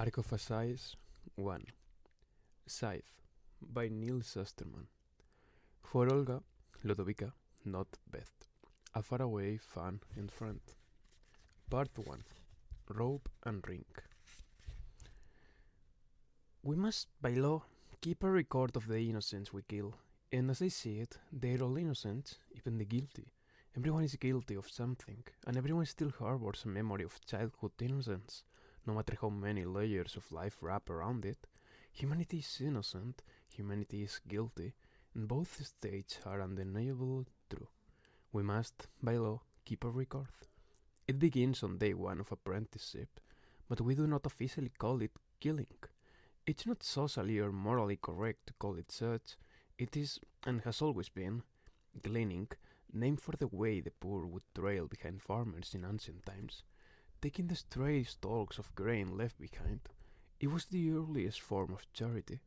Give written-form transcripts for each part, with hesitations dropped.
Arc of a Scythe 1. Scythe by Neal Shusterman. For Olga, Ludovica, not Beth. A faraway fan and friend. Part 1. Rope and Ring. We must, by law, keep a record of the innocents we kill, and as I see it, they're all innocent, even the guilty. Everyone is guilty of something, and everyone still harbors a memory of childhood innocence, no matter how many layers of life wrap around it. Humanity is innocent, humanity is guilty, and both states are undeniably true. We must, by law, keep a record. It begins on day one of apprenticeship, but we do not officially call it killing. It's not socially or morally correct to call it such. It is, and has always been, gleaning, named for the way the poor would trail behind farmers in ancient times, taking the stray stalks of grain left behind. It was the earliest form of charity.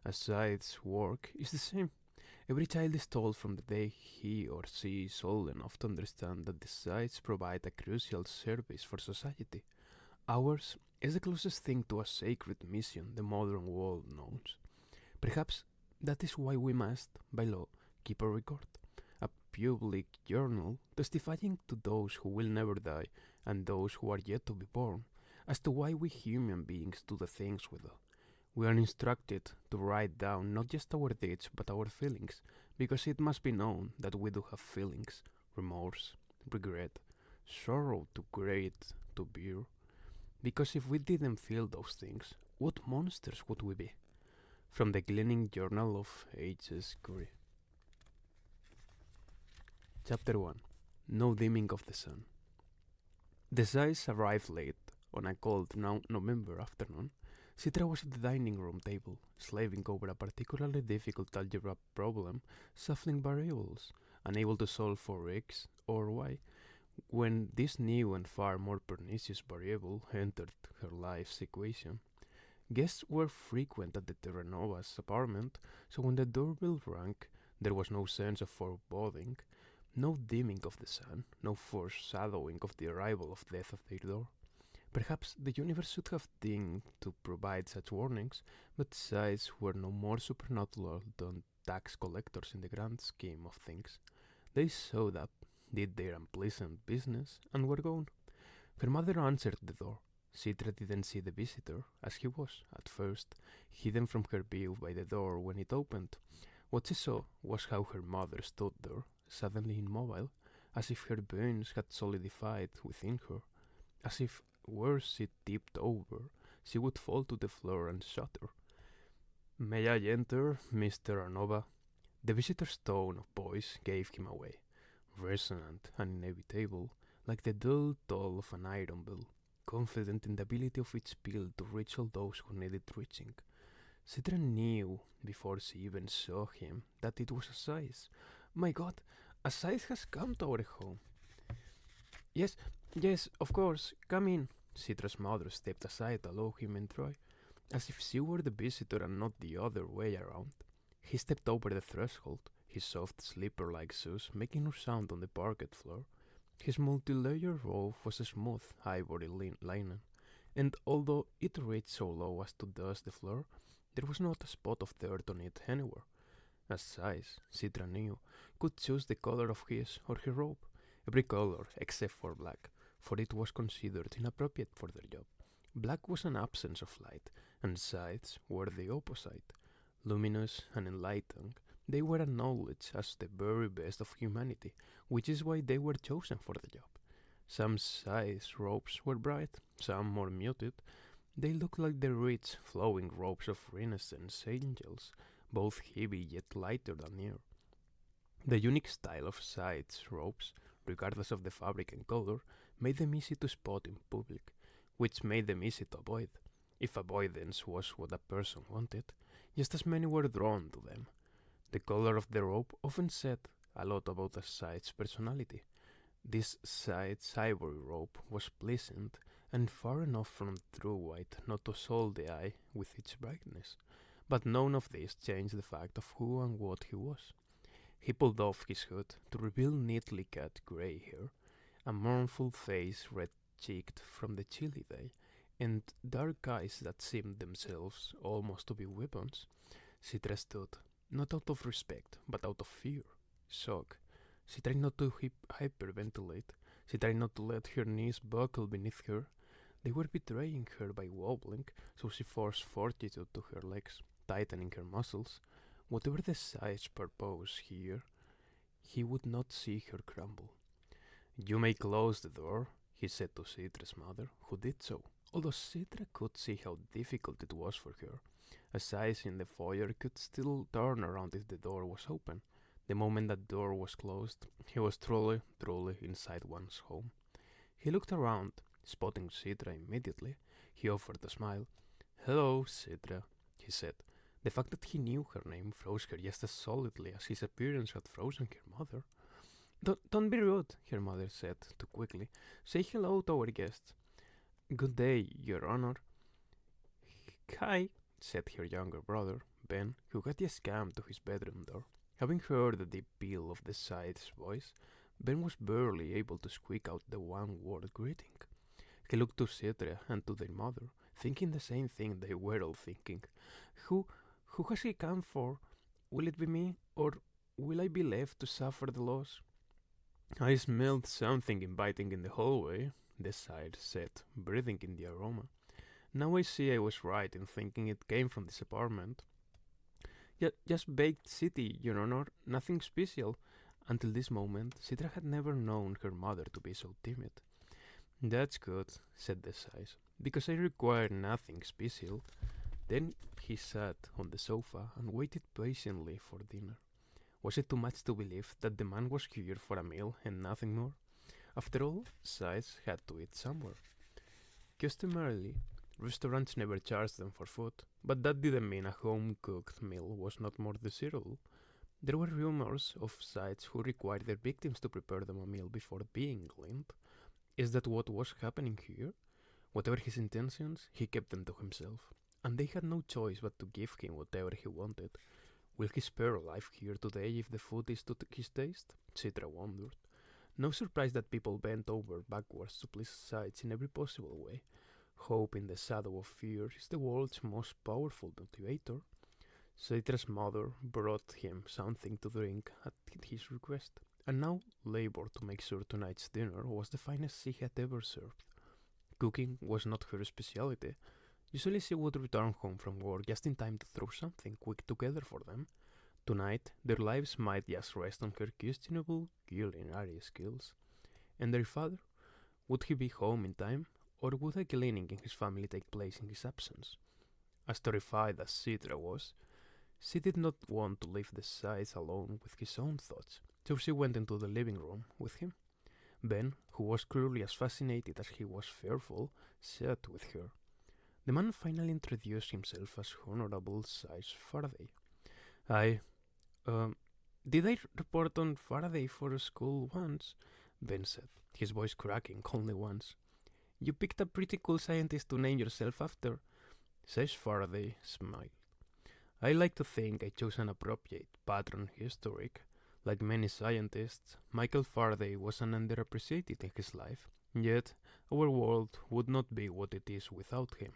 A scythe's work is the same. Every child is told from the day he or she is old enough to understand that the scythes provide a crucial service for society. Ours is the closest thing to a sacred mission the modern world knows. Perhaps that is why we must, by law, keep a record. A public journal testifying to those who will never die and those who are yet to be born as to why we human beings do the things we do. We are instructed to write down not just our deeds but our feelings, because it must be known that we do have feelings, remorse, regret, sorrow too great to bear. Because if we didn't feel those things, what monsters would we be? From the Gleaning Journal of H.S. Curry. Chapter 1. No Dimming of the Sun. The Scythes arrived late, on a cold November afternoon. Citra was at the dining room table, slaving over a particularly difficult algebra problem, shuffling variables, unable to solve for x or y, when this new and far more pernicious variable entered her life's equation. Guests were frequent at the Terranovas' apartment, so when the doorbell rang, there was no sense of foreboding, no dimming of the sun, no foreshadowing of the arrival of death at their door. Perhaps the universe should have deigned to provide such warnings, but scythes were no more supernatural than tax collectors in the grand scheme of things. They showed up, did their unpleasant business, and were gone. Her mother answered the door. Citra didn't see the visitor, as he was, at first, hidden from her view by the door when it opened. What she saw was how her mother stood there, suddenly immobile, as if her bones had solidified within her, as if were she tipped over, she would fall to the floor and shatter. "May I enter, Mr. Arnova?" The visitor's tone of voice gave him away, resonant and inevitable, like the dull toll of an iron bell, confident in the ability of its peal to reach all those who needed reaching. Citra knew, before she even saw him, that it was a scythe. My God, a scythe has come to our home. Yes, of course, come in. Citra's mother stepped aside to allow him entry, as if she were the visitor and not the other way around. He stepped over the threshold, his soft slipper-like shoes making no sound on the parquet floor. His multi-layered robe was a smooth ivory linen, and although it reached so low as to dust the floor, there was not a spot of dirt on it anywhere. A scythe, Citra knew, could choose the color of his or her robe, every color except for black, for it was considered inappropriate for their job. Black was an absence of light, and scythes were the opposite. Luminous and enlightening, they were acknowledged as the very best of humanity, which is why they were chosen for the job. Some scythes' robes were bright, some more muted. They looked like the rich, flowing robes of Renaissance angels, both heavy yet lighter than air. The unique style of scythes' robes, regardless of the fabric and color, made them easy to spot in public, which made them easy to avoid, if avoidance was what a person wanted, just as many were drawn to them. The color of the robe often said a lot about a scythe's personality. This scythe's ivory robe was pleasant and far enough from true white not to assault the eye with its brightness, but none of this changed the fact of who and what he was. He pulled off his hood to reveal neatly cut grey hair, a mournful face red-cheeked from the chilly day, and dark eyes that seemed themselves almost to be weapons, Citra stood, not out of respect, but out of fear, shock. She tried not to hyperventilate. She tried not to let her knees buckle beneath her. They were betraying her by wobbling, so she forced fortitude to her legs, tightening her muscles. Whatever the Scythe's purpose here, he would not see her crumble. You may close the door, he said to Citra's mother, who did so, although Citra could see how difficult it was for her. A Scythe in the foyer could still turn around if the door was open. The moment that door was closed, he was truly inside one's home. He looked around, spotting Citra immediately. He offered a smile. Hello, Citra, he said. The fact that he knew her name froze her just as solidly as his appearance had frozen her mother. Don't be rude, her mother said too quickly. Say hello to our guests. Good day, Your Honor. Hi, said her younger brother, Ben, who had just come to his bedroom door. Having heard the deep peal of the Scythe's voice, Ben was barely able to squeak out the one-word greeting. He looked to Citra and to their mother, thinking the same thing they were all thinking. Who has he come for? Will it be me, or will I be left to suffer the loss? I smelled something inviting in the hallway, the Scythe said, breathing in the aroma. Now I see I was right in thinking it came from this apartment. Just baked city, Your Honor, nothing special. Until this moment, Citra had never known her mother to be so timid. That's good, said the Scythe, because I require nothing special. Then he sat on the sofa and waited patiently for dinner. Was it too much to believe that the man was here for a meal and nothing more? After all, Scythe had to eat somewhere. Customarily, restaurants never charged them for food, but that didn't mean a home-cooked meal was not more desirable. There were rumors of Scythes who required their victims to prepare them a meal before being cleaned. Is that what was happening here? Whatever his intentions, he kept them to himself, and they had no choice but to give him whatever he wanted. Will he spare life here today if the food is to his taste? Citra wondered. No surprise that people bent over backwards to please Scythes in every possible way. Hope in the shadow of fear is the world's most powerful motivator. Citra's mother brought him something to drink at his request, and now labored to make sure tonight's dinner was the finest she had ever served. Cooking was not her specialty. Usually she would return home from work just in time to throw something quick together for them. Tonight, their lives might just rest on her questionable culinary skills. And their father? Would he be home in time, or would a cleaning in his family take place in his absence? As terrified as Citra was, she did not want to leave the Scythe alone with his own thoughts, so she went into the living room with him. Ben, who was clearly as fascinated as he was fearful, sat with her. The man finally introduced himself as Honorable Scythe Faraday. Did I report on Faraday for school once? Ben said, his voice cracking only once. You picked a pretty cool scientist to name yourself after. Scythe Faraday smiled. I like to think I chose an appropriate pattern historic. Like many scientists, Michael Faraday was an underappreciated in his life, yet our world would not be what it is without him.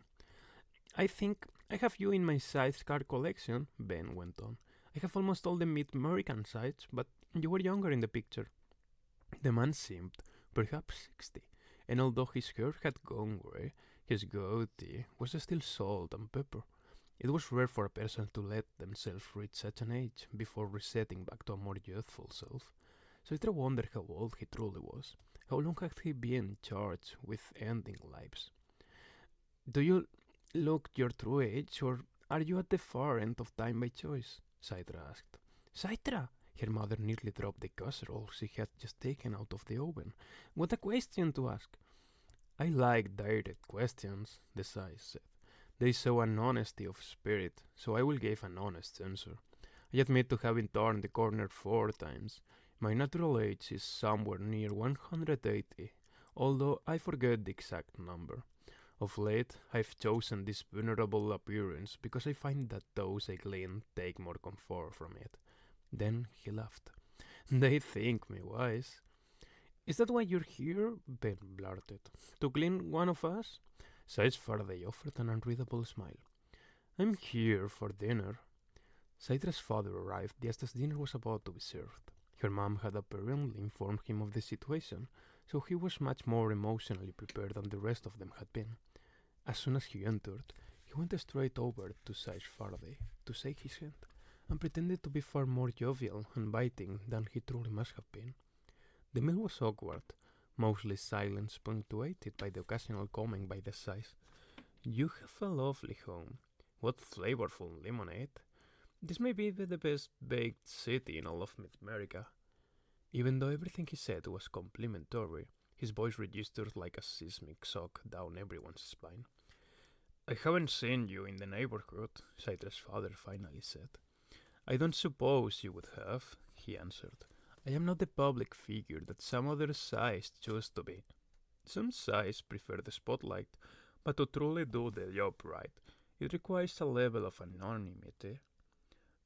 I think I have you in my Scythe card collection, Ben went on. I have almost all the mid-American Scythes, but you were younger in the picture. The man seemed perhaps 60, and although his hair had gone grey, his goatee was still salt and pepper. It was rare for a person to let themselves reach such an age before resetting back to a more youthful self. So I wondered how old he truly was. How long had he been charged with ending lives? Do you look your true age, or are you at the far end of time by choice? Citra asked. Citra! Her mother nearly dropped the casserole she had just taken out of the oven. What a question to ask! I like direct questions, the Scythe said. They show an honesty of spirit, so I will give an honest answer. I admit to having turned the corner 4 times. My natural age is somewhere near 180, although I forget the exact number. Of late, I've chosen this vulnerable appearance because I find that those I glean take more comfort from it. Then he laughed. They think me wise. Is that why you're here? Ben blurted. To glean one of us? Scythe's Faraday offered an unreadable smile. I'm here for dinner. Cytra's father arrived just as dinner was about to be served. Her mom had apparently informed him of the situation, so he was much more emotionally prepared than the rest of them had been. As soon as he entered, he went straight over to Scythe Faraday to shake his hand, and pretended to be far more jovial and biting than he truly must have been. The meal was awkward, mostly silence punctuated by the occasional comment by the Scythe. You have a lovely home. What flavorful lemonade. This may be the best baked city in all of Mid-America. Even though everything he said was complimentary, his voice registered like a seismic shock down everyone's spine. I haven't seen you in the neighborhood, Cytra's father finally said. I don't suppose you would have, he answered. I am not the public figure that some other Scythes choose to be. Some Scythes prefer the spotlight, but to truly do the job right, it requires a level of anonymity.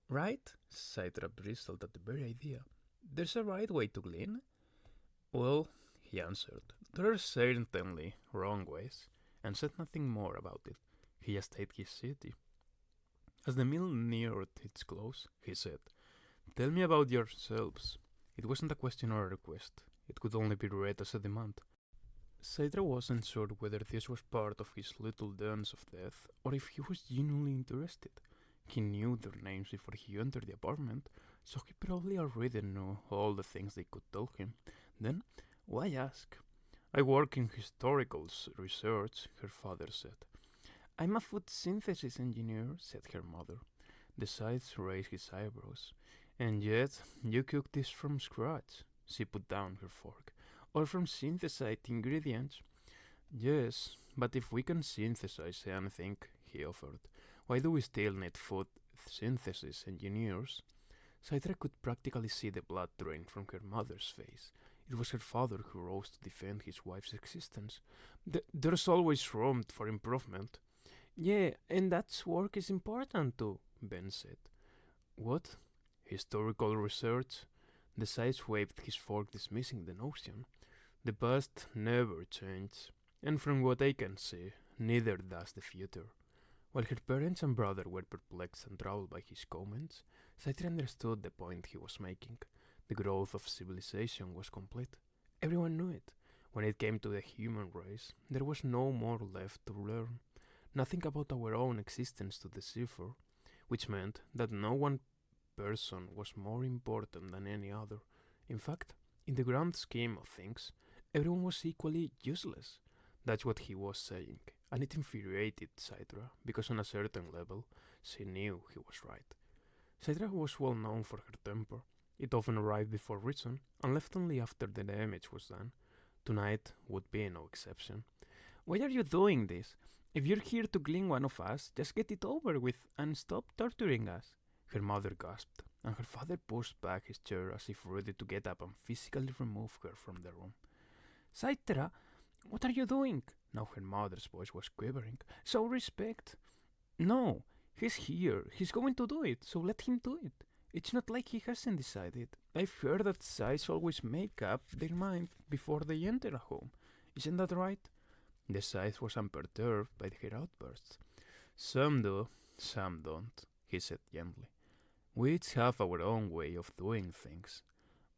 Right? Citra bristled at the very idea. There's a right way to glean? Well, he answered, there are certainly wrong ways, and said nothing more about it. He just ate his city. As the meal neared its close, he said, Tell me about yourselves. It wasn't a question or a request. It could only be read as a demand. Citra wasn't sure whether this was part of his little dance of death, or if he was genuinely interested. He knew their names before he entered the apartment, so he probably already knew all the things they could tell him. Then, why ask? I work in historical research, her father said. I'm a food synthesis engineer, said her mother. The Scythe raised his eyebrows. And yet, you cook this from scratch. She put down her fork. Or from synthesized ingredients. Yes, but if we can synthesize anything, he offered, why do we still need food synthesis engineers? Citra could practically see the blood drain from her mother's face. It was her father who rose to defend his wife's existence. There's always room for improvement. Yeah, and that's work is important too, Ben said. What? Historical research? The Scythe waved his fork, dismissing the notion. The past never changes, and from what I can see, neither does the future. While her parents and brother were perplexed and troubled by his comments, Citra understood the point he was making. The growth of civilization was complete. Everyone knew it. When it came to the human race, there was no more left to learn. Nothing about our own existence to decipher, which meant that no one person was more important than any other. In fact, in the grand scheme of things, everyone was equally useless. That's what he was saying, and it infuriated Citra, because on a certain level, she knew he was right. Citra was well known for her temper. It often arrived before reason, and left only after the damage was done. Tonight would be no exception. Why are you doing this? If you're here to glean one of us, just get it over with and stop torturing us. Her mother gasped, and her father pushed back his chair as if ready to get up and physically remove her from the room. Citra, what are you doing? Now her mother's voice was quivering. Show respect. No, he's here. He's going to do it, so let him do it. It's not like he hasn't decided. I've heard that Scythes always make up their mind before they enter a home. Isn't that right? The Scythe was unperturbed by her outbursts. Some do, some don't, he said gently. We each have our own way of doing things.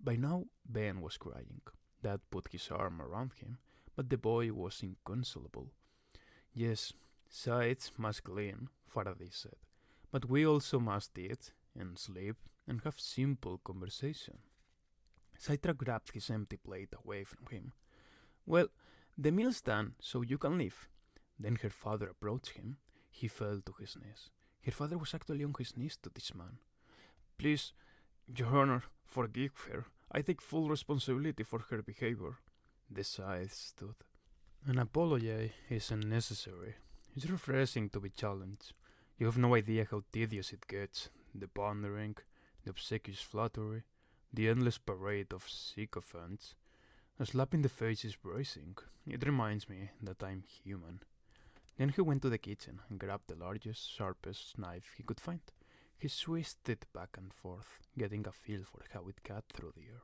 By now, Ben was crying. Dad put his arm around him, but the boy was inconsolable. Yes, Scythes must glean, Faraday said, but we also must eat and sleep and have simple conversation. Citra grabbed his empty plate away from him. Well, the meal's done, so you can leave. Then her father approached him. He fell to his knees. Her father was actually on his knees to this man. Please, Your Honor, forgive her. I take full responsibility for her behavior. The Scythe stood. An apology isn't necessary. It's refreshing to be challenged. You have no idea how tedious it gets. The pondering, the obsequious flattery, the endless parade of sycophants. A slap in the face is bracing. It reminds me that I'm human. Then he went to the kitchen and grabbed the largest, sharpest knife he could find. He switched it back and forth, getting a feel for how it cut through the air.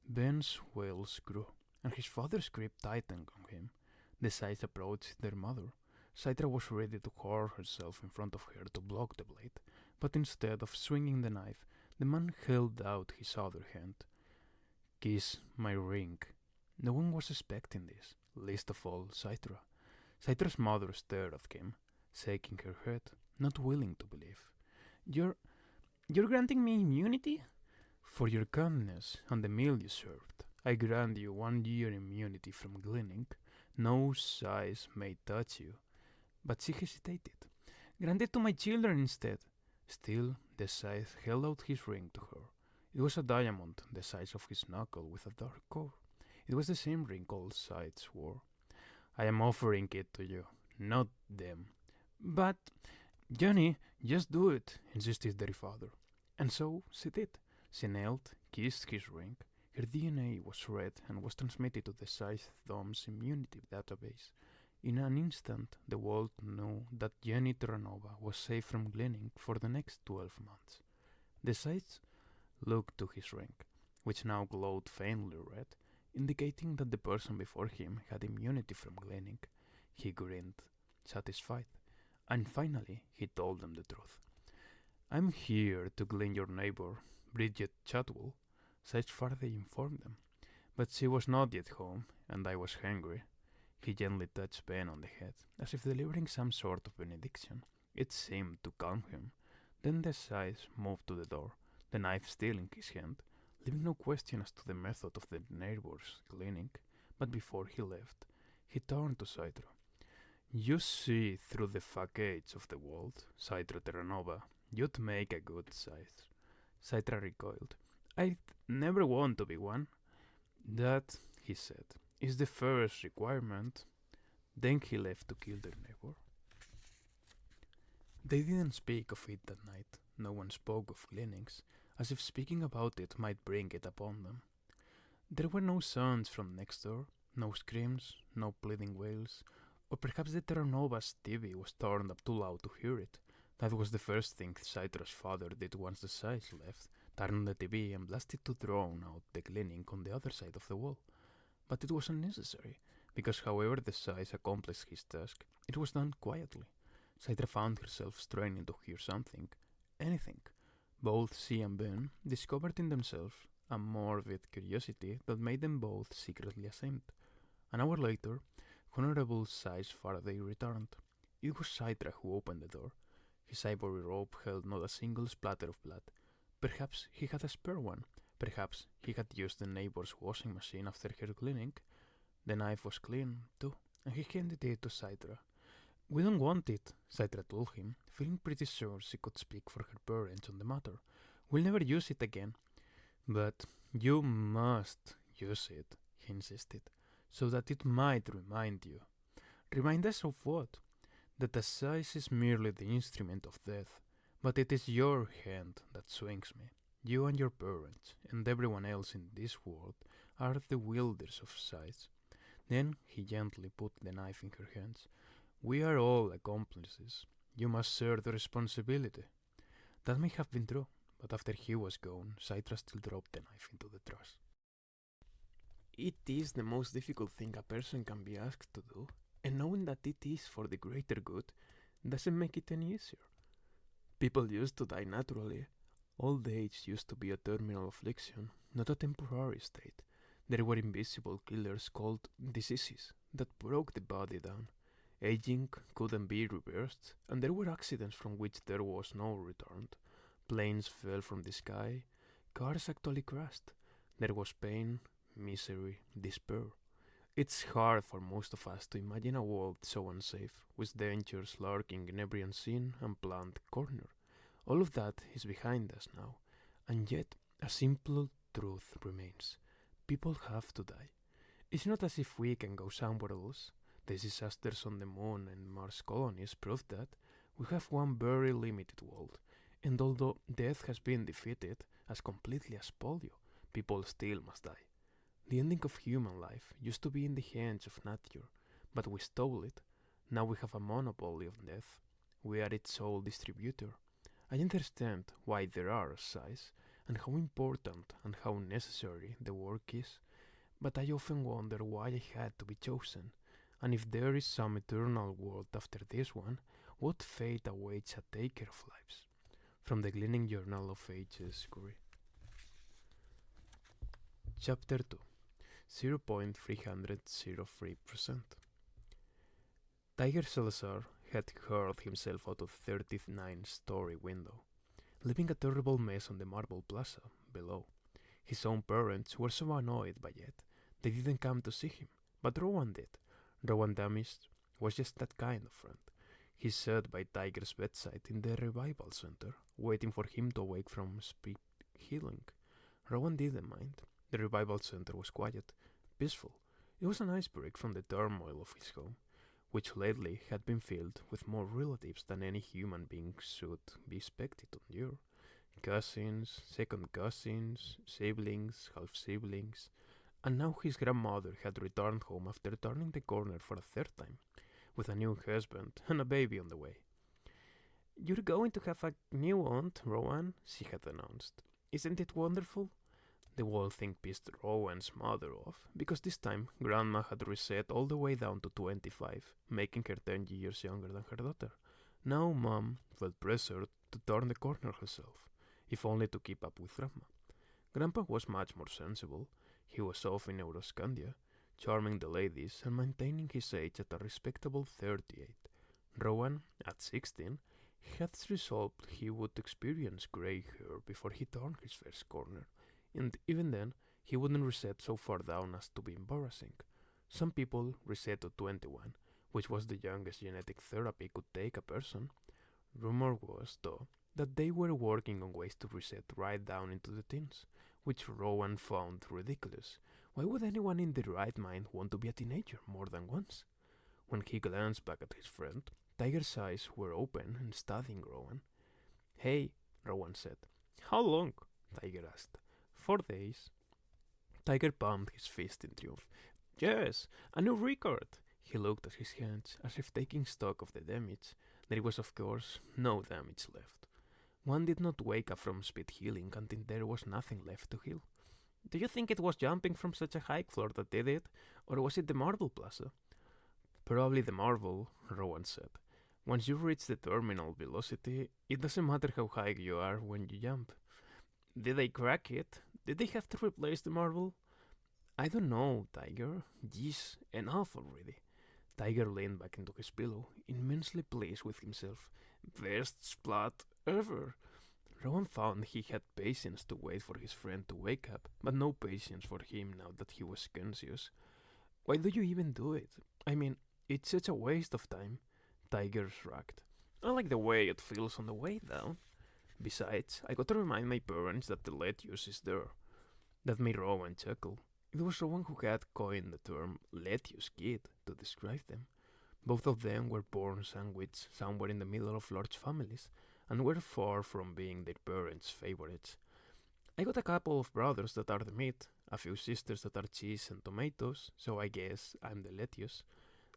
Ben's wails grew, and his father's grip tightened on him. The Scythe approached their mother. Citra was ready to hurl herself in front of her to block the blade, but instead of swinging the knife, the man held out his other hand. "Kiss my ring." No one was expecting this, least of all Citra. Citra's mother stared at him, shaking her head, not willing to believe. You're granting me immunity? For your kindness and the meal you served, I grant you 1 year immunity from gleaning. No size may touch you. But she hesitated. Grant it to my children instead. Still, the Scythe held out his ring to her. It was a diamond the size of his knuckle with a dark core. It was the same ring all Scythes wore. I am offering it to you, not them. But, Johnny, just do it, insisted their father. And so she did. She knelt, kissed his ring. Her DNA was read and was transmitted to the Scythe Dome's immunity database. In an instant, the world knew that Jenny Terranova was safe from gleaning for the next 12 months. The Scythe looked to his ring, which now glowed faintly red, indicating that the person before him had immunity from gleaning. He grinned, satisfied, and finally he told them the truth. I'm here to glean your neighbor, Bridget Chatwell, such far they informed them. But she was not yet home, and I was hungry. He gently touched Ben on the head, as if delivering some sort of benediction. It seemed to calm him. Then the Scythe moved to the door, the knife still in his hand, leaving no question as to the method of the neighbor's cleaning. But before he left, he turned to Citra. You see through the facades of the world, Citra Terranova. You'd make a good Scythe. Citra recoiled. I'd never want to be one. That, he said, is the first requirement. Then he left to kill their neighbor. They didn't speak of it that night. No one spoke of gleanings, as if speaking about it might bring it upon them. There were no sounds from next door, no screams, no pleading wails, or perhaps the Terranova's TV was turned up too loud to hear it. That was the first thing Citra's father did once the Scythe left, turned on the TV and blasted to drown out the gleaning on the other side of the wall. But it was unnecessary, because however the Scythe accomplished his task, it was done quietly. Citra found herself straining to hear something, anything. Both she and Ben discovered in themselves a morbid curiosity that made them both secretly ashamed. An hour later, Honorable Scythe Faraday returned. It was Citra who opened the door. His ivory robe held not a single splatter of blood. Perhaps he had a spare one. Perhaps he had used the neighbor's washing machine after her cleaning. The knife was clean, too, and he handed it to Citra. We don't want it, Citra told him, feeling pretty sure she could speak for her parents on the matter. We'll never use it again. But you must use it, he insisted, so that it might remind you. Remind us of what? That the Scythe is merely the instrument of death, but it is your hand that swings me. You and your parents, and everyone else in this world, are the wielders of Scythes. Then he gently put the knife in her hands. We are all accomplices. You must share the responsibility. That may have been true, but after he was gone, Citra still dropped the knife into the trash. It is the most difficult thing a person can be asked to do, and knowing that it is for the greater good doesn't make it any easier. People used to die naturally. Old age used to be a terminal affliction, not a temporary state. There were invisible killers called diseases that broke the body down. Aging couldn't be reversed, and there were accidents from which there was no return. Planes fell from the sky, cars actually crashed. There was pain, misery, despair. It's hard for most of us to imagine a world so unsafe, with dangers lurking in every unseen and planned corner. All of that is behind us now, and yet a simple truth remains. People have to die. It's not as if we can go somewhere else. The disasters on the moon and Mars colonies prove that we have one very limited world, and although death has been defeated as completely as polio, people still must die. The ending of human life used to be in the hands of nature, but we stole it. Now we have a monopoly of death. We are its sole distributor. I understand why there are Scythes, and how important and how necessary the work is, but I often wonder why I had to be chosen. And if there is some eternal world after this one, what fate awaits a taker of lives? From the Gleaning Journal of Ages, Curry. Chapter 2, 0.303%. Tiger Salazar had hurled himself out of 39-story window, leaving a terrible mess on the marble plaza below. His own parents were so annoyed by it, they didn't come to see him, but Rowan did. Rowan Damis was just that kind of friend. He sat by Tiger's bedside in the revival center, waiting for him to awake from speed healing. Rowan didn't mind. The revival center was quiet, peaceful. It was a nice break from the turmoil of his home, which lately had been filled with more relatives than any human being should be expected to endure. Cousins, second cousins, siblings, half-siblings, and now his grandmother had returned home after turning the corner for a third time, with a new husband and a baby on the way. "You're going to have a new aunt, Rowan," she had announced. "Isn't it wonderful?" The whole thing pissed Rowan's mother off, because this time Grandma had reset all the way down to 25, making her 10 years younger than her daughter. Now Mom felt pressured to turn the corner herself, if only to keep up with Grandma. Grandpa was much more sensible. He was off in Euroscandia, charming the ladies and maintaining his age at a respectable 38. Rowan, at 16, had resolved he would experience grey hair before he turned his first corner, and even then, he wouldn't reset so far down as to be embarrassing. Some people reset to 21, which was the youngest genetic therapy could take a person. Rumor was, though, that they were working on ways to reset right down into the teens, which Rowan found ridiculous. Why would anyone in their right mind want to be a teenager more than once? When he glanced back at his friend, Tiger's eyes were open and studying Rowan. "Hey," Rowan said. "How long?" Tiger asked. 4 days. Tiger pumped his fist in triumph. "Yes, a new record!" He looked at his hands as if taking stock of the damage. There was, of course, no damage left. One did not wake up from speed healing until there was nothing left to heal. "Do you think it was jumping from such a high floor that did it, or was it the marble plaza?" "Probably the marble," Rowan said. "Once you reach the terminal velocity, it doesn't matter how high you are when you jump." "Did they crack it? Did they have to replace the marble?" "I don't know, Tiger. Jeez, enough already." Tiger leaned back into his pillow, immensely pleased with himself. "Best splat ever." Rowan found he had patience to wait for his friend to wake up, but no patience for him now that he was conscious. "Why do you even do it? I mean, it's such a waste of time." Tiger shrugged. "I like the way it feels on the way down. Besides, I got to remind my parents that the lettuce is there." That made Rowan chuckle. It was Rowan who had coined the term lettuce kid to describe them. Both of them were born sandwiched somewhere in the middle of large families, and were far from being their parents' favorites. "I got a couple of brothers that are the meat, a few sisters that are cheese and tomatoes, so I guess I'm the lettuce."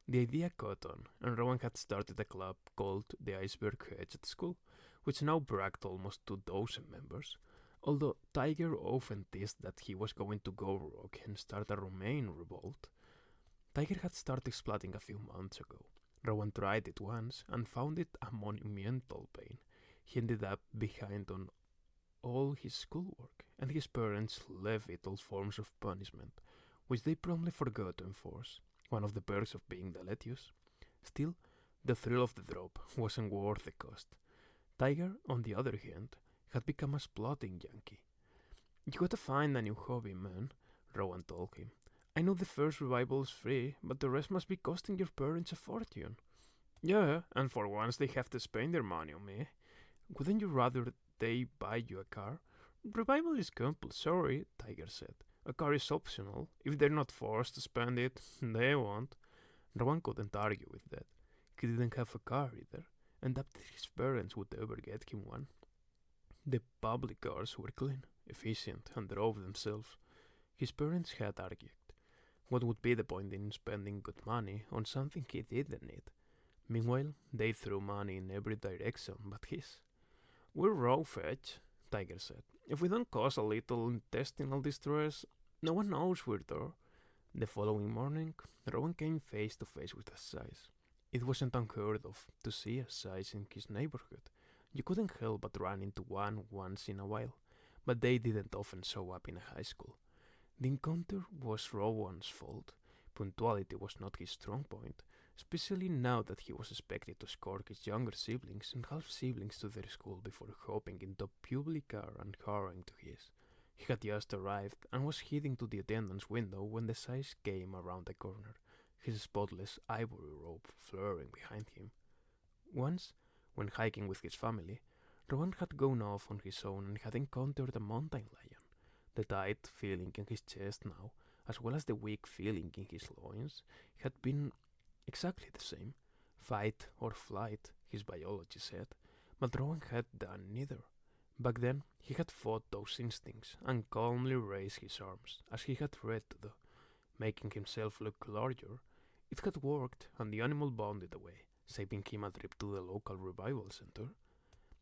The idea caught on, and Rowan had started a club called the Iceberg Hedge at school, which now bragged almost 2,000 members. Although Tiger often teased that he was going to go rogue and start a Romaine revolt. Tiger had started splatting a few months ago. Rowan tried it once and found it a monumental pain. He ended up behind on all his schoolwork, and his parents levied all forms of punishment, which they promptly forgot to enforce, one of the perks of being the lettuce. Still, the thrill of the drop wasn't worth the cost. Tiger, on the other hand, had become a splotting junkie. "You gotta find a new hobby, man," Rowan told him. "I know the first revival is free, but the rest must be costing your parents a fortune." "Yeah, and for once they have to spend their money on me." "Wouldn't you rather they buy you a car?" "Revival is compulsory," Tiger said. "A car is optional. If they're not forced to spend it, they won't." Rowan couldn't argue with that. He didn't have a car either, and doubted his parents would ever get him one. The public cars were clean, efficient, and drove themselves. His parents had argued. What would be the point in spending good money on something he didn't need? Meanwhile, they threw money in every direction but his. "We're raw fetch," Tiger said. "If we don't cause a little intestinal distress, no one knows we're there." The following morning, Rowan came face to face with a Scythe. It wasn't unheard of to see a Scythe in his neighborhood. You couldn't help but run into one once in a while, but they didn't often show up in a high school. The encounter was Rowan's fault. Punctuality was not his strong point, especially now that he was expected to escort his younger siblings and half siblings to their school before hopping into a public car and hurrying to his. He had just arrived and was heading to the attendance window when the Scythe came around the corner, his spotless ivory robe flaring behind him. Once, when hiking with his family, Rowan had gone off on his own and had encountered a mountain lion. The tight feeling in his chest now, as well as the weak feeling in his loins, had been exactly the same. Fight or flight, his biology said, but Rowan had done neither. Back then, he had fought those instincts and calmly raised his arms, as he had read to do, making himself look larger. It had worked, and the animal bounded away, saving him a trip to the local revival center.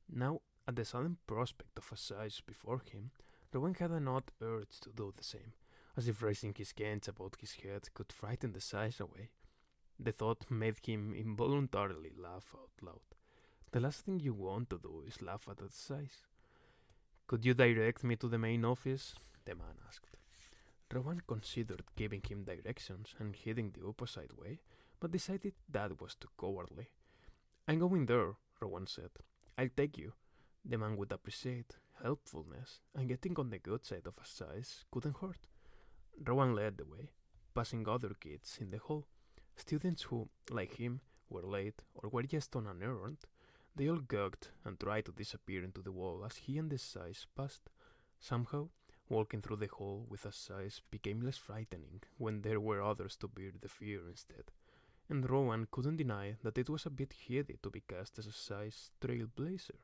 Now, at the sudden prospect of a Scythe before him, Rowan had an odd urge to do the same, as if raising his hands above his head could frighten the Scythe away. The thought made him involuntarily laugh out loud. The last thing you want to do is laugh at a Scythe. "Could you direct me to the main office?" the man asked. Rowan considered giving him directions and heading the opposite way, but decided that was too cowardly. "I'm going there," Rowan said. "I'll take you." The man would appreciate helpfulness, and getting on the good side of a Scythe couldn't hurt. Rowan led the way, passing other kids in the hall, students who, like him, were late or were just on an errand. They all gagged and tried to disappear into the wall as he and the Scythe passed. Somehow, walking through the hall with a Scythe became less frightening when there were others to bear the fear instead. And Rowan couldn't deny that it was a bit heady to be cast as a Scythe trailblazer,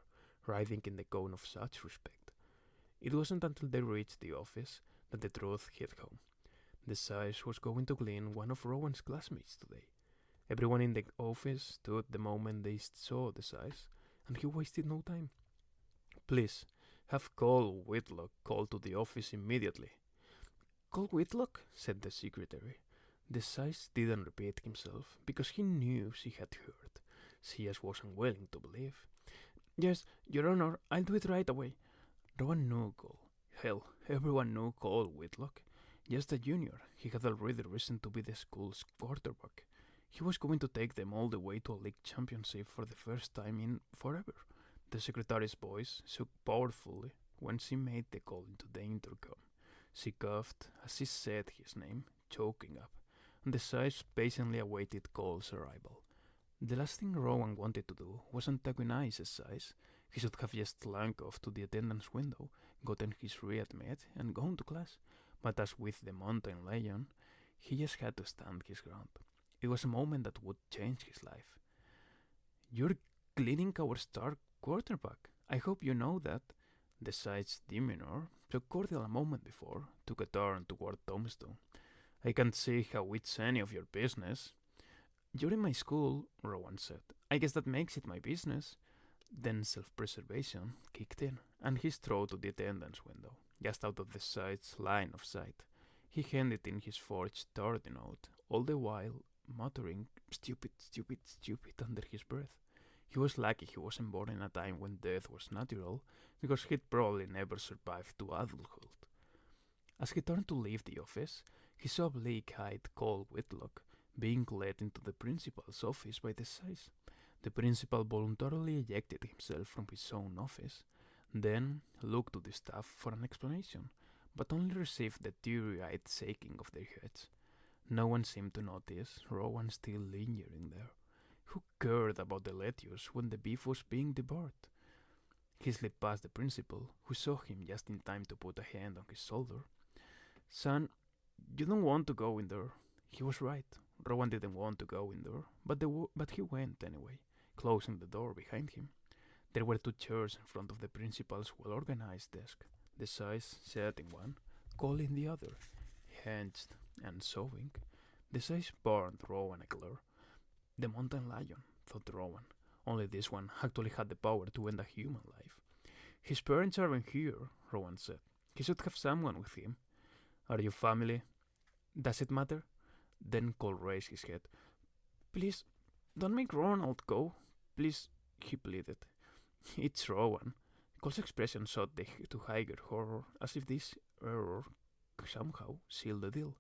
riding in the cone of such respect. It wasn't until they reached the office that the truth hit home. The Scythe was going to clean one of Rowan's classmates today. Everyone in the office stood the moment they saw the Scythe, and he wasted no time. "Please, have Cole Whitlock called to the office immediately." "Cole Whitlock?" said the secretary. The Scythe didn't repeat himself, because he knew she had heard. She just wasn't willing to believe. "Yes, Your Honor, I'll do it right away." Rowan knew Cole. Hell, everyone knew Cole Whitlock. Just a junior, he had already risen to be the school's quarterback. He was going to take them all the way to a league championship for the first time in forever. The secretary's voice shook powerfully when she made the call into the intercom. She coughed as she said his name, choking up, and the Scythe patiently awaited Cole's arrival. The last thing Rowan wanted to do was antagonize the Scythe. He should have just slunk off to the attendance window, gotten his readmit, and gone to class. But as with the mountain lion, he just had to stand his ground. It was a moment that would change his life. "You're cleaning our star quarterback. I hope you know that." The Scythe's demeanor, so cordial a moment before, took a turn toward Tombstone. "I can't see how it's any of your business." "You're in my school," Rowan said. "I guess that makes it my business." Then self-preservation kicked in, and he strode to the attendance window, just out of the Scythe's line of sight. He handed in his forged tardy note, all the while muttering "stupid, stupid, stupid" under his breath. He was lucky he wasn't born in a time when death was natural, because he'd probably never survived to adulthood. As he turned to leave the office, he saw bleak-eyed Cole Whitlock being led into the principal's office by the Scythe. The principal voluntarily ejected himself from his own office, then looked to the staff for an explanation, but only received the teary-eyed shaking of their heads. No one seemed to notice Rowan still lingering there. Who cared about the lettuce when the beef was being devoured? He slipped past the principal, who saw him just in time to put a hand on his shoulder. "Son, you don't want to go in there." He was right. Rowan didn't want to go in there, but he went anyway, closing the door behind him. There were 2 chairs in front of the principal's well-organized desk. The Scythe sat in one, Cole in the other, hunched and sobbing. The Scythe burned Rowan a glare. The mountain lion, thought Rowan. Only this one actually had the power to end a human life. "His parents aren't here," Rowan said. "He should have someone with him." "Are you family?" Does it matter? Then Cole raised his head. Please, don't make Ronald go. Please, he pleaded. It's Rowan. Cole's expression shot to higher horror, as if this error somehow sealed the deal.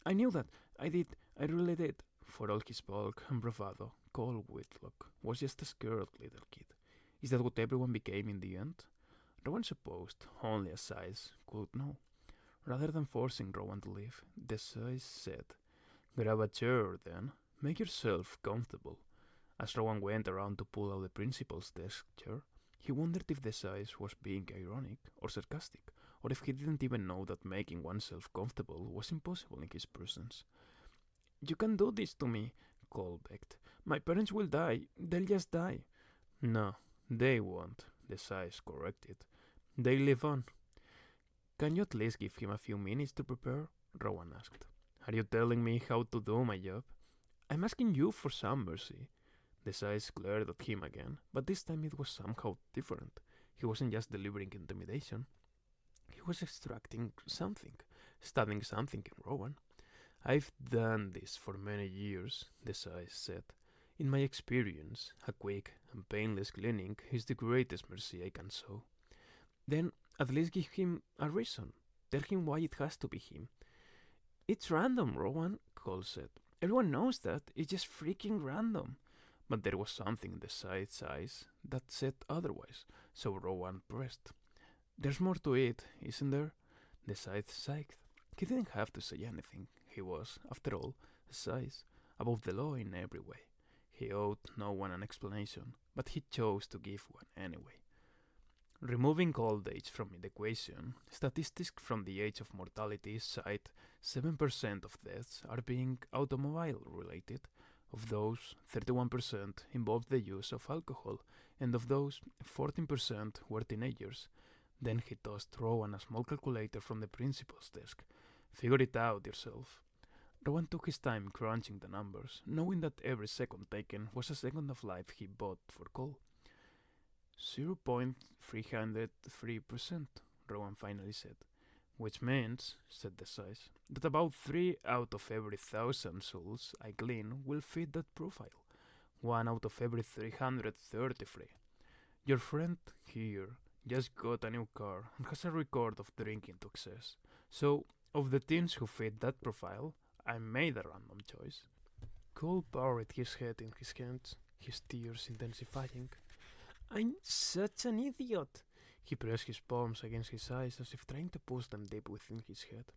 I knew that. I did. I really did. For all his bulk and bravado, Cole Whitlock was just a scared little kid. Is that what everyone became in the end? Rowan supposed only a Scythe could know. Rather than forcing Rowan to leave, the Scythe said, Grab a chair then. Make yourself comfortable. As Rowan went around to pull out the principal's desk chair, he wondered if the Scythe was being ironic or sarcastic, or if he didn't even know that making oneself comfortable was impossible in his presence. You can't do this to me, Cole begged. My parents will die. They'll just die. No, they won't, the Scythe corrected. They live on. Can you at least give him a few minutes to prepare? Rowan asked. Are you telling me how to do my job? I'm asking you for some mercy. The Scythe glared at him again, but this time it was somehow different. He wasn't just delivering intimidation. He was extracting something, studying something in Rowan. I've done this for many years, the Scythe said. In my experience, a quick and painless cleaning is the greatest mercy I can show. Then at least give him a reason. Tell him why it has to be him. It's random, Rowan, Cole said. Everyone knows that. It's just freaking random. But there was something in the Scythe's eyes that said otherwise, so Rowan pressed. There's more to it, isn't there? The Scythe sighed. He didn't have to say anything. He was, after all, a Scythe, above the law in every way. He owed no one an explanation, but he chose to give one anyway. Removing old age from the equation, statistics from the age of mortality cite 7% of deaths are being automobile-related. Of those, 31% involved the use of alcohol, and of those, 14% were teenagers. Then he tossed Rowan a small calculator from the principal's desk. Figure it out yourself. Rowan took his time crunching the numbers, knowing that every second taken was a second of life he bought for Cole. 0.303%, Rowan finally said. Which means, said the Scythe, that about 3 out of every 1,000 souls I clean will fit that profile. 1 out of every 333. Your friend here just got a new car and has a record of drinking to excess. So, of the teens who fit that profile, I made a random choice. Cole buried his head in his hands, his tears intensifying. I'm such an idiot. He pressed his palms against his eyes as if trying to push them deep within his head.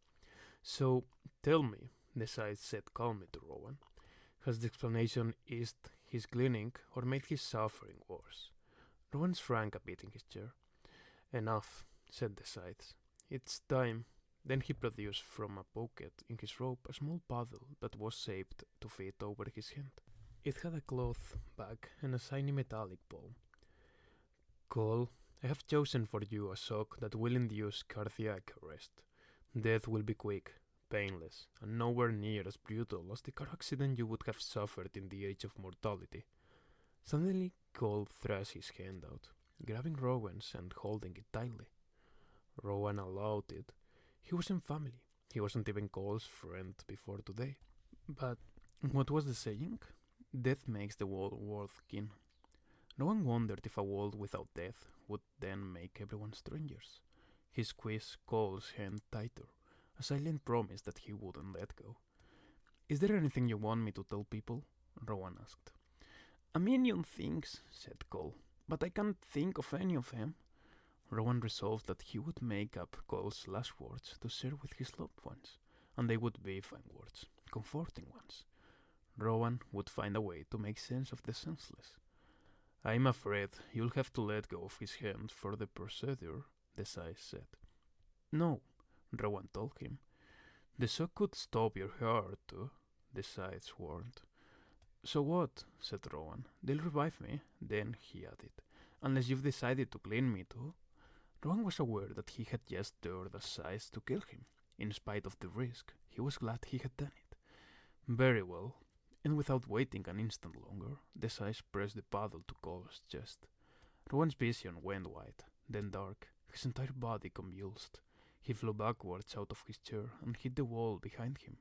So, tell me, the Scythe said calmly to Rowan, has the explanation eased his cleaning or made his suffering worse? Rowan shrank a bit in his chair. Enough, said the Scythe. It's time. Then he produced from a pocket in his robe a small paddle that was shaped to fit over his hand. It had a cloth back and a shiny metallic ball. Cole, I have chosen for you a sock that will induce cardiac arrest. Death will be quick, painless, and nowhere near as brutal as the car accident you would have suffered in the age of mortality. Suddenly, Cole thrust his hand out, grabbing Rowan's and holding it tightly. Rowan allowed it. He wasn't family. He wasn't even Cole's friend before today. But what was the saying? Death makes the world worth kin. Rowan wondered if a world without death would then make everyone strangers. He squeezed Cole's hand tighter, a silent promise that he wouldn't let go. Is there anything you want me to tell people? Rowan asked. A million things, said Cole, but I can't think of any of them. Rowan resolved that he would make up Cole's last words to share with his loved ones, and they would be fine words, comforting ones. Rowan would find a way to make sense of the senseless. I'm afraid you'll have to let go of his hand for the procedure, the Scythe said. No, Rowan told him. The sock could stop your heart too, the Scythe warned. So what? Said Rowan. They'll revive me. Then he added, unless you've decided to clean me too. Rowan was aware that he had just dared the Scythe to kill him. In spite of the risk, he was glad he had done it. Very well. And without waiting an instant longer, the Scythe pressed the paddle to Cole's chest. Rowan's vision went white, then dark, his entire body convulsed. He flew backwards out of his chair and hit the wall behind him.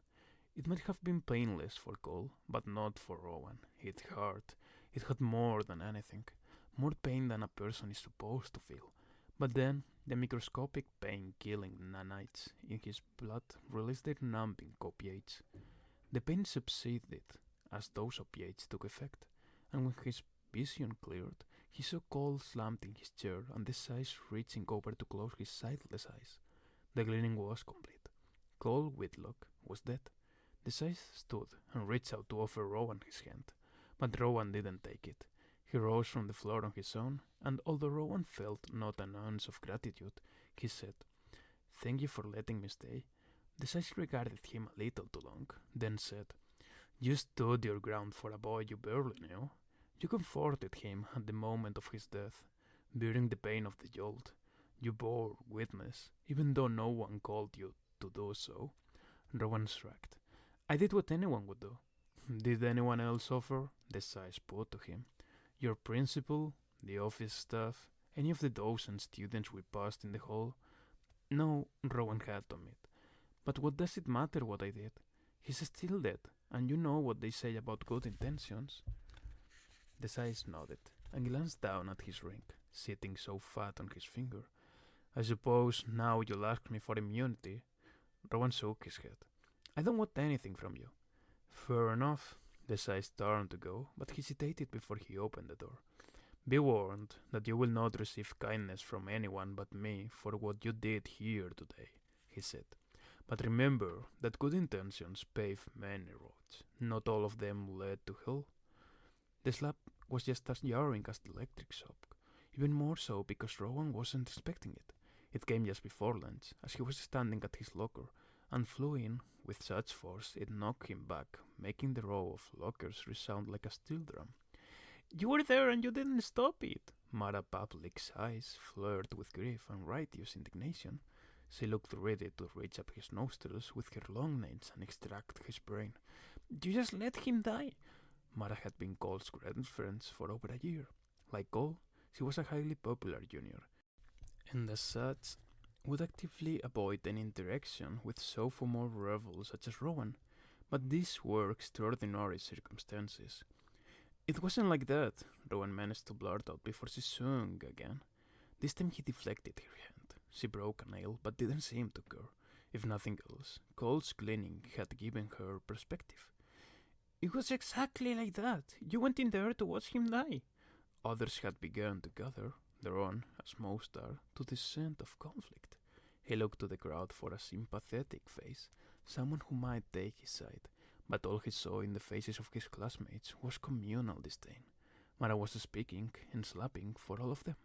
It might have been painless for Cole, but not for Rowan. It hurt. It had more than anything. More pain than a person is supposed to feel. But then, the microscopic pain-killing nanites in his blood released their numbing opiates. The pain subsided as those opiates took effect, and when his vision cleared, he saw Cole slammed in his chair and the Scythe reaching over to close his sightless eyes. The gleaning was complete. Cole Whitlock was dead. The Scythe stood and reached out to offer Rowan his hand, but Rowan didn't take it. He rose from the floor on his own, and although Rowan felt not an ounce of gratitude, he said, "Thank you for letting me stay." The Scythe regarded him a little too long, then said, "You stood your ground for a boy you barely knew. You comforted him at the moment of his death, bearing the pain of the jolt. You bore witness, even though no one called you to do so." Rowan shrugged. "I did what anyone would do." "Did anyone else offer?" The Scythe put to him. "Your principal, the office staff, any of the dozen students we passed in the hall?" "No," Rowan had to admit. "But what does it matter what I did? He's still dead, and you know what they say about good intentions." The Scythe nodded and glanced down at his ring, sitting so fat on his finger. "I suppose now you'll ask me for immunity." Rowan shook his head. "I don't want anything from you." "Fair enough." The Scythe turned to go, but hesitated before he opened the door. "Be warned that you will not receive kindness from anyone but me for what you did here today," he said. "But remember that good intentions pave many roads. Not all of them lead to hell." The slap was just as jarring as the electric shock, even more so because Rowan wasn't expecting it. It came just before lunch, as he was standing at his locker, and flew in with such force it knocked him back, making the row of lockers resound like a steel drum. "You were there and you didn't stop it!" Mara Pavlik's eyes flared with grief and righteous indignation. She looked ready to reach up his nostrils with her long nails and extract his brain. "You just let him die!" Mara had been Cole's girlfriend for over a year. Like Cole, she was a highly popular junior, and as such, would actively avoid any interaction with sophomore rebels such as Rowan. But these were extraordinary circumstances. "It wasn't like that," Rowan managed to blurt out before she swung again. This time he deflected her hand. She broke a nail, but didn't seem to care. If nothing else, Cole's cleaning had given her perspective. "It was exactly like that. You went in there to watch him die." Others had begun to gather, drawn, as most are, to the scent of conflict. He looked to the crowd for a sympathetic face, someone who might take his side, but all he saw in the faces of his classmates was communal disdain. Mara was speaking and slapping for all of them.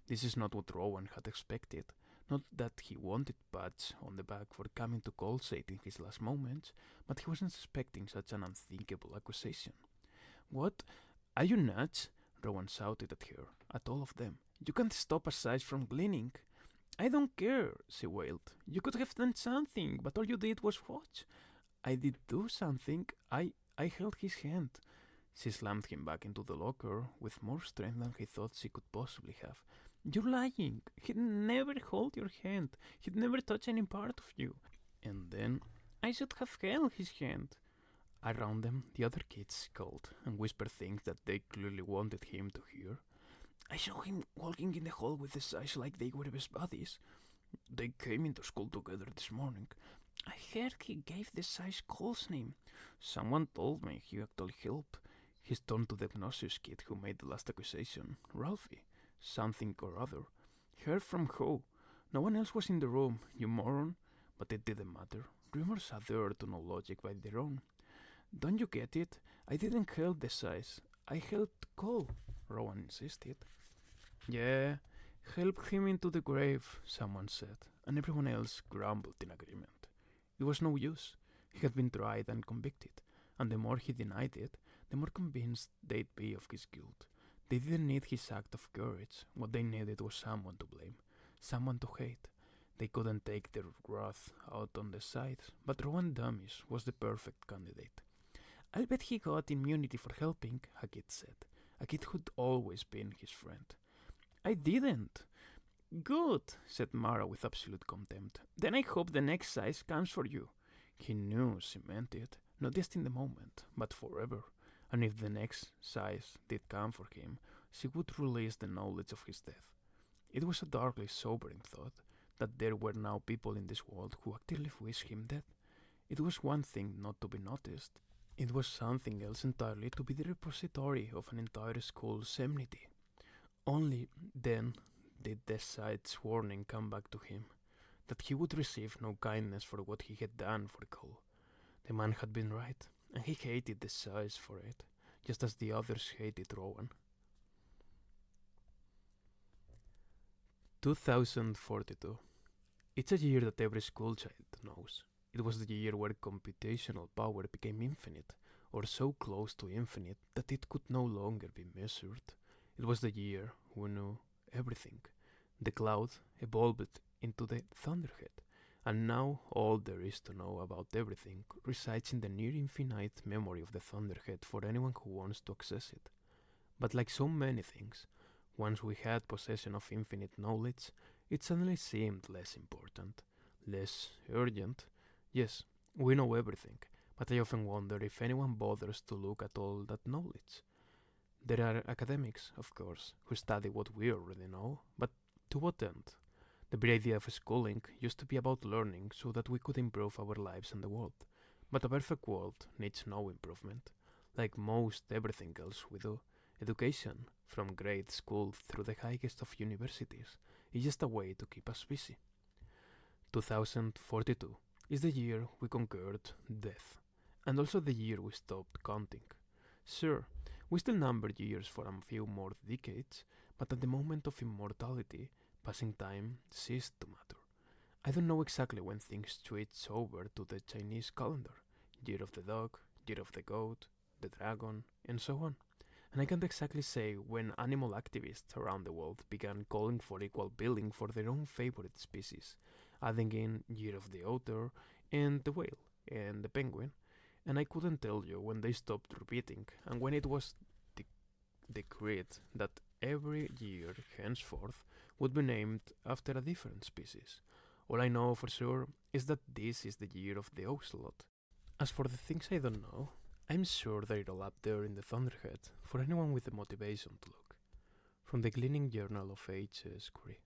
This is not what Rowan had expected. Not that he wanted pats on the back for coming to Cole's aid in his last moments, but he wasn't expecting such an unthinkable accusation. "What? Are you nuts?" Rowan shouted at her, at all of them. "You can't stop a Scythe from gleaning." "I don't care," she wailed. "You could have done something, but all you did was watch." "I did do something. I held his hand." She slammed him back into the locker with more strength than he thought she could possibly have. "You're lying. He'd never hold your hand. He'd never touch any part of you." And then, "I should have held his hand." Around them, the other kids called and whispered things that they clearly wanted him to hear. "I saw him walking in the hall with the Scythe like they were best buddies. They came into school together this morning. I heard he gave the Scythe Cole's name. Someone told me he actually helped." He turned to the Gnosis kid who made the last accusation. "Ralphie. Something or other. Heard from who? No one else was in the room, you moron." But it didn't matter. Rumors are there to know logic by their own. "Don't you get it? I didn't help the Scythe. I helped Cole," Rowan insisted. "Yeah, help him into the grave," someone said, and everyone else grumbled in agreement. It was no use. He had been tried and convicted, and the more he denied it, the more convinced they'd be of his guilt. They didn't need his act of courage. What they needed was someone to blame, someone to hate. They couldn't take their wrath out on the Scythe, but Rowan Dummies was the perfect candidate. "I'll bet he got immunity for helping," a kid said. A kid who'd always been his friend. "I didn't." "Good," said Mara with absolute contempt. "Then I hope the next Scythe comes for you." He knew she meant it, not just in the moment, but forever, and if the next Scythe did come for him, she would release the knowledge of his death. It was a darkly sobering thought that there were now people in this world who actively wished him dead. It was one thing not to be noticed. It was something else entirely to be the repository of an entire school's enmity. Only then did the Scythe's warning come back to him, that he would receive no kindness for what he had done for Cole. The man had been right, and he hated the Scythe for it, just as the others hated Rowan. 2042. It's a year that every schoolchild knows. It was the year where computational power became infinite, or so close to infinite that it could no longer be measured. It was the year we knew everything. The cloud evolved into the Thunderhead, and now all there is to know about everything resides in the near infinite memory of the Thunderhead for anyone who wants to access it. But like so many things, once we had possession of infinite knowledge, it suddenly seemed less important, less urgent. Yes, we know everything, but I often wonder if anyone bothers to look at all that knowledge. There are academics, of course, who study what we already know, but to what end? The very idea of schooling used to be about learning so that we could improve our lives and the world. But a perfect world needs no improvement. Like most everything else we do, education, from grade school through the highest of universities, is just a way to keep us busy. 2042 is the year we conquered death, and also the year we stopped counting. Sure, we still number years for a few more decades, but at the moment of immortality, passing time ceased to matter. I don't know exactly when things switched over to the Chinese calendar. Year of the dog, year of the goat, the dragon, and so on. And I can't exactly say when animal activists around the world began calling for equal billing for their own favorite species, adding in year of the otter, and the whale, and the penguin, and I couldn't tell you when they stopped repeating, and when it was decreed that every year henceforth would be named after a different species. All I know for sure is that this is the year of the ocelot. As for the things I don't know, I'm sure they're all up there in the Thunderhead for anyone with the motivation to look. From the Gleaning Journal of H.S. Curry.